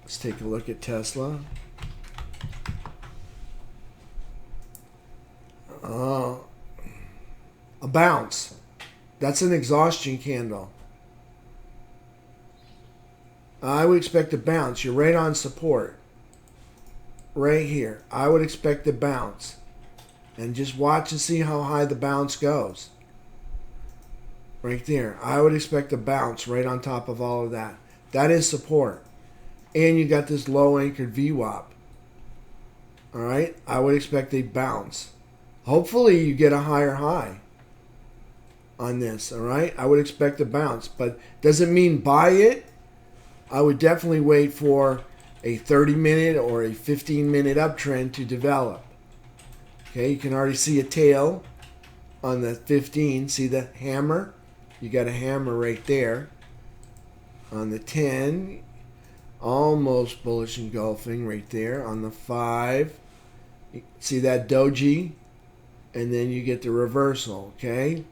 Let's take a look at Tesla. A bounce. That's an exhaustion candle. I would expect a bounce. You're right on support. Right here. I would expect a bounce. And just watch and see how high the bounce goes. Right there. I would expect a bounce right on top of all of that. That is support. And you got this low anchored VWAP. All right. I would expect a bounce. Hopefully you get a higher high. on this, all right? I would expect a bounce, but doesn't mean buy it. I would definitely wait for a 30-minute or a 15-minute uptrend to develop. Okay, you can already see a tail on the 15. See the hammer? You got a hammer right there. On the 10, almost bullish engulfing right there. On the 5, see that doji? And then you get the reversal, okay?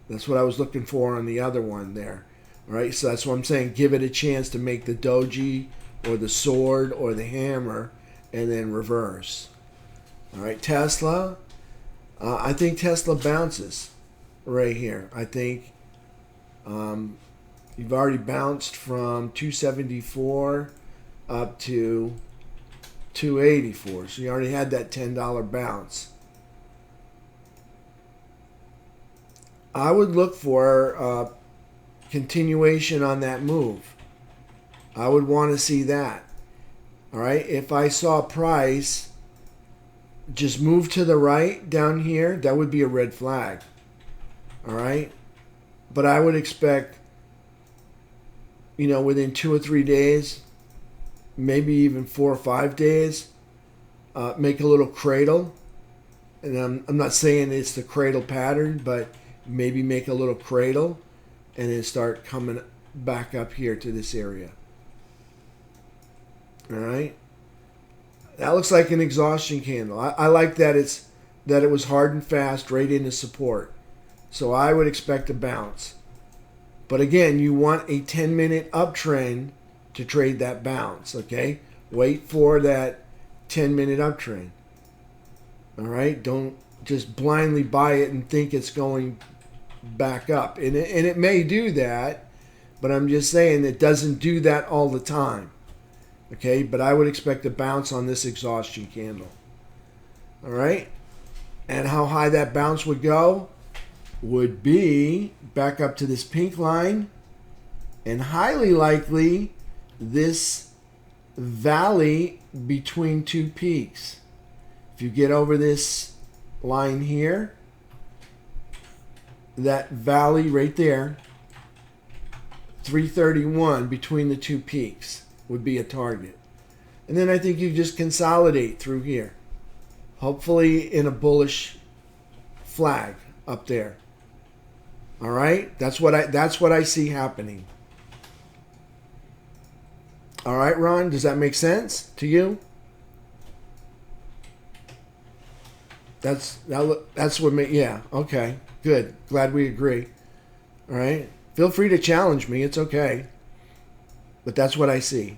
That's what I was looking for on the other one there. All right, so that's what I'm saying. Give it a chance to make the doji or the sword or the hammer and then reverse. All right, Tesla. I think Tesla bounces right here. I think you've already bounced from 274 up to 284. So you already had that $10 bounce. I would look for continuation on that move. I would want to see that. All right. If I saw price just move to the right down here, that would be a red flag. All right. But I would expect, within 2 or 3 days, maybe even 4 or 5 days, make a little cradle. And I'm not saying it's the cradle pattern, but maybe make a little cradle and then start coming back up here to this area. All right. That looks like an exhaustion candle. I like that it was hard and fast right into support. So I would expect a bounce. But again, you want a 10-minute uptrend to trade that bounce, okay? Wait for that 10-minute uptrend. All right? Don't just blindly buy it and think it's going back up. And it may do that, but I'm just saying it doesn't do that all the time. Okay, but I would expect a bounce on this exhaustion candle. All right, and how high that bounce would go would be back up to this pink line, and highly likely this valley between two peaks. If you get over this line here, that valley right there, 331 between the two peaks would be a target. And then I think you just consolidate through here. Hopefully in a bullish flag up there. All right? That's what I see happening. All right, Ron, does that make sense to you? That's what yeah, okay. Good. Glad we agree. All right? Feel free to challenge me. It's okay. But that's what I see.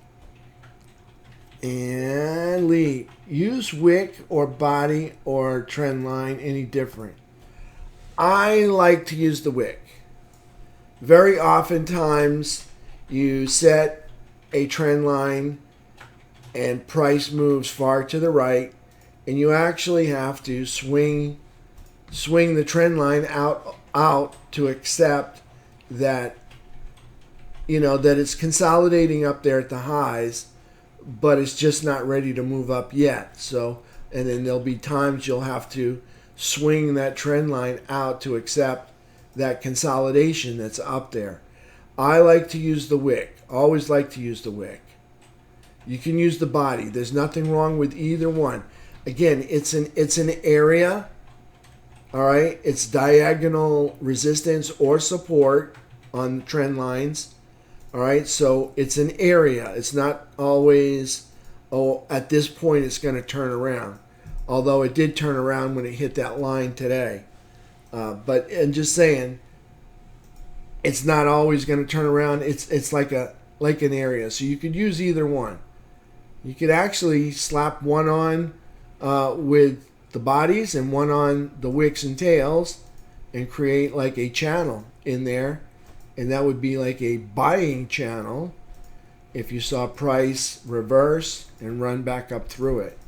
And Lee, use wick or body or trend line any different? I like to use the wick. Very oftentimes you set a trend line and price moves far to the right, and you actually have to swing the trend line out to accept that that it's consolidating up there at the highs, but it's just not ready to move up yet. So, and then there'll be times you'll have to swing that trend line out to accept that consolidation that's up there. I like to use the wick. Always like to use the wick. You can use the body. There's nothing wrong with either one. Again, it's an area. All right, it's diagonal resistance or support on the trend lines. All right, so it's an area. It's not always, at this point it's going to turn around. Although it did turn around when it hit that line today. But and just saying, it's not always going to turn around. It's like an area. So you could use either one. You could actually slap one on with the bodies and one on the wicks and tails and create like a channel in there. And that would be like a buying channel if you saw price reverse and run back up through it.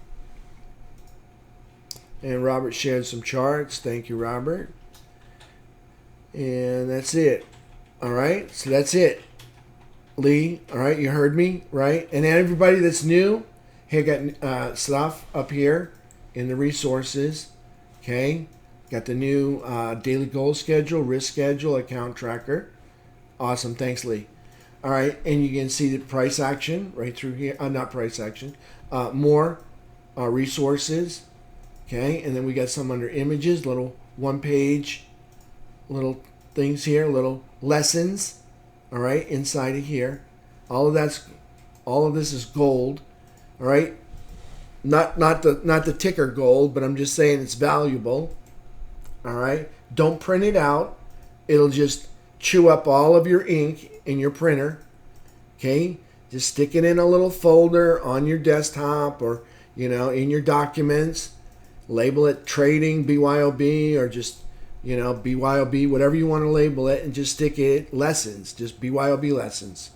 And Robert shared some charts. Thank you, Robert. And that's it. All right. So that's it. Lee, all right. You heard me, right? And everybody that's new, hey, I got stuff up here in the resources. Okay. Got the new daily goal schedule, risk schedule, account tracker. Awesome. Thanks, Lee. All right, and you can see the price action right through here. Not price action. More resources. Okay, and then we got some under images, little one-page, little things here, little lessons. All right, inside of here, all of this is gold. All right, not the ticker gold, but I'm just saying it's valuable. All right, don't print it out. It'll just chew up all of your ink in your printer. Okay, just stick it in a little folder on your desktop or in your documents. Label it trading BYOB or just BYOB, whatever you want to label it, and just stick it lessons, just BYOB lessons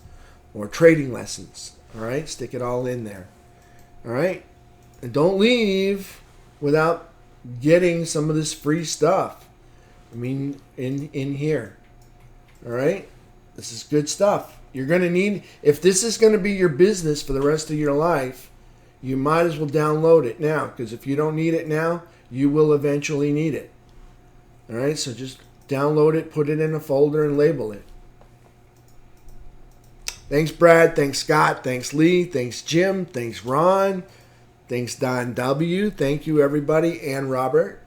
or trading lessons. All right, stick it all in there. All right, and don't leave without getting some of this free stuff. I mean, in here. All right, this is good stuff. You're going to need, if this is going to be your business for the rest of your life, you might as well download it now, because if you don't need it now, you will eventually need it. All right, so just download it, put it in a folder, and label it. Thanks, Brad. Thanks, Scott. Thanks, Lee. Thanks, Jim. Thanks, Ron. Thanks, Don W. Thank you, everybody, and Robert.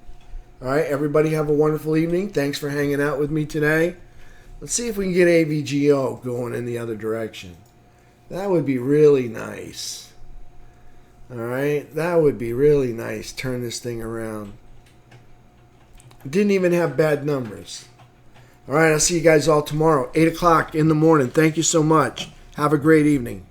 All right, everybody have a wonderful evening. Thanks for hanging out with me today. Let's see if we can get AVGO going in the other direction. That would be really nice. All right, that would be really nice. Turn this thing around. Didn't even have bad numbers. All right, I'll see you guys all tomorrow, 8 o'clock in the morning. Thank you so much. Have a great evening.